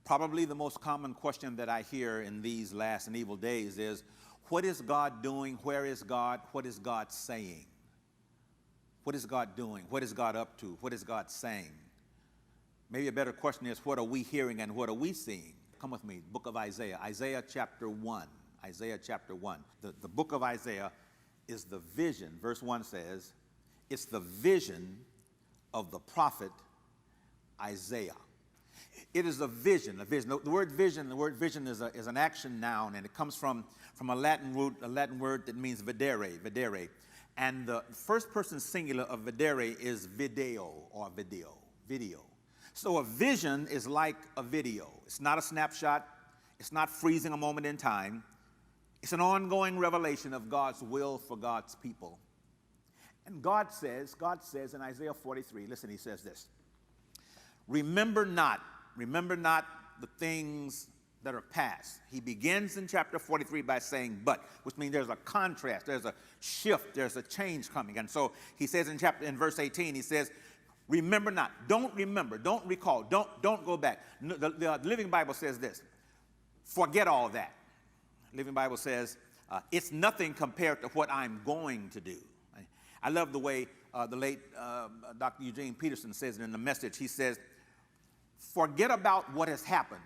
Probably the most common question that I hear in these last and evil days is, what is God doing? Where is God? What is God saying? What is God doing? What is God up to? What is God saying? Maybe a better question is, what are we hearing and what are we seeing? Come with me, book of Isaiah, Isaiah chapter 1. Isaiah chapter 1. The book of Isaiah is the vision. Verse 1 says, it's the vision of the prophet Isaiah. It is a vision, a vision. The word vision is an action noun, and it comes from a Latin word that means vedere. And the first person singular of vedere is video or video. So a vision is like a video. It's not a snapshot. It's not freezing a moment in time. It's an ongoing revelation of God's will for God's people. And God says in Isaiah 43, listen, he says this, remember not the things that are past. He begins in chapter 43 by saying but, which means there's a contrast, there's a shift, there's a change coming. And so he says in verse 18, he says, remember not, don't remember, don't recall, don't go back. The Living Bible says this, forget all that. Living Bible says, it's nothing compared to what I'm going to do. I love the way the late Dr. Eugene Peterson says it in the Message. He says, forget about what has happened.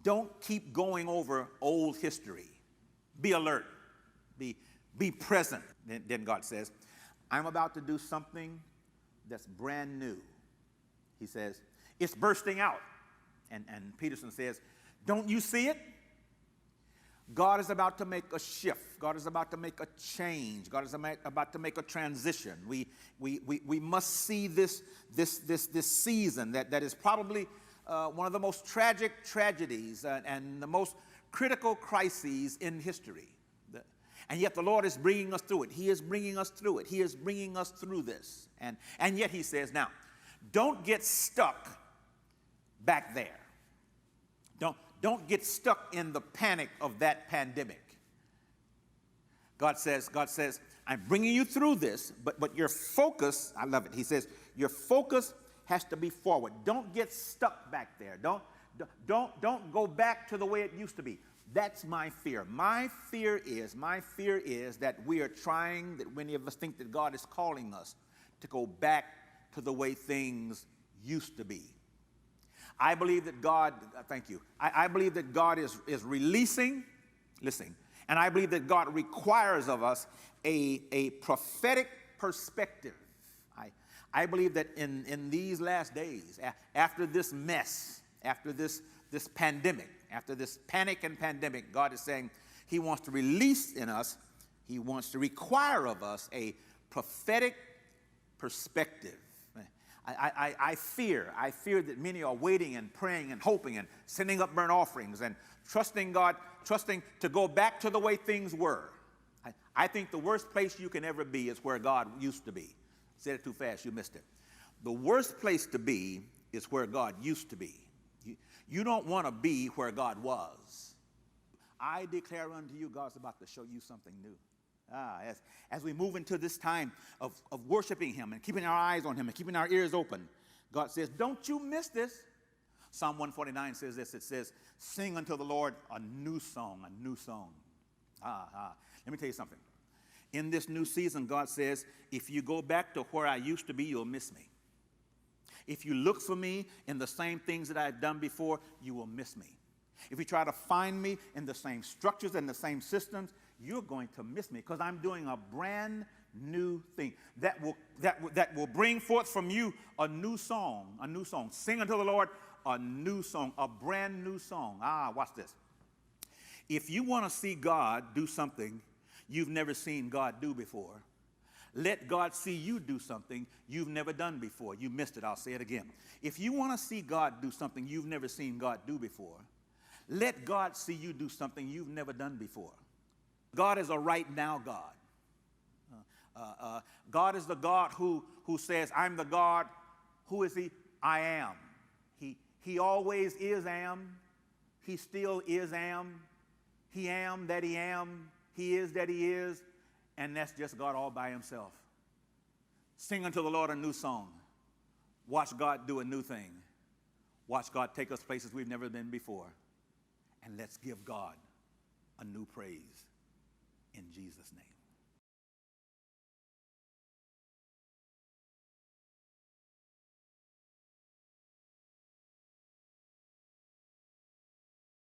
Don't keep going over old history. Be alert. Be present. Then God says, I'm about to do something that's brand new. He says, it's bursting out. And Peterson says, don't you see it? God is about to make a shift. God is about to make a change. God is about to make a transition. We must see this season that is probably one of the most tragic tragedies and the most critical crises in history. And yet the Lord is bringing us through it. He is bringing us through it. He is bringing us through this. And yet he says, now, don't get stuck back there. Don't get stuck in the panic of that pandemic. God says, I'm bringing you through this, but your focus, I love it. He says, your focus has to be forward. Don't get stuck back there. Don't go back to the way it used to be. That's my fear. My fear is that we are trying, that many of us think that God is calling us to go back to the way things used to be. I believe that God, thank you, I believe that God is releasing, listen, and I believe that God requires of us a prophetic perspective. I believe that in these last days, after this mess, after this pandemic, after this panic and pandemic, God is saying he wants to release in us, he wants to require of us a prophetic perspective. I fear that many are waiting and praying and hoping and sending up burnt offerings and trusting God, trusting to go back to the way things were. I think the worst place you can ever be is where God used to be. Said it too fast, you missed it. The worst place to be is where God used to be. You don't want to be where God was. I declare unto you, God's about to show you something new. As we move into this time of worshiping him and keeping our eyes on him and keeping our ears open, God says, don't you miss this. Psalm 149 says this. It says, sing unto the Lord a new song, a new song. Let me tell you something. In this new season, God says, if you go back to where I used to be, you'll miss me. If you look for me in the same things that I've done before, you will miss me. If you try to find me in the same structures and the same systems, you're going to miss me, because I'm doing a brand new thing that will bring forth from you a new song, a new song. Sing unto the Lord a new song, a brand new song. Watch this. If you want to see God do something you've never seen God do before, let God see you do something you've never done before. You missed it. I'll say it again. If you want to see God do something you've never seen God do before, let God see you do something you've never done before. God is a right now God. God is the God who says, I'm the God. Who is he? I am. He always is am. He still is am. He am that he am. He is that he is. And that's just God all by himself. Sing unto the Lord a new song. Watch God do a new thing. Watch God take us places we've never been before. And let's give God a new praise in Jesus' name.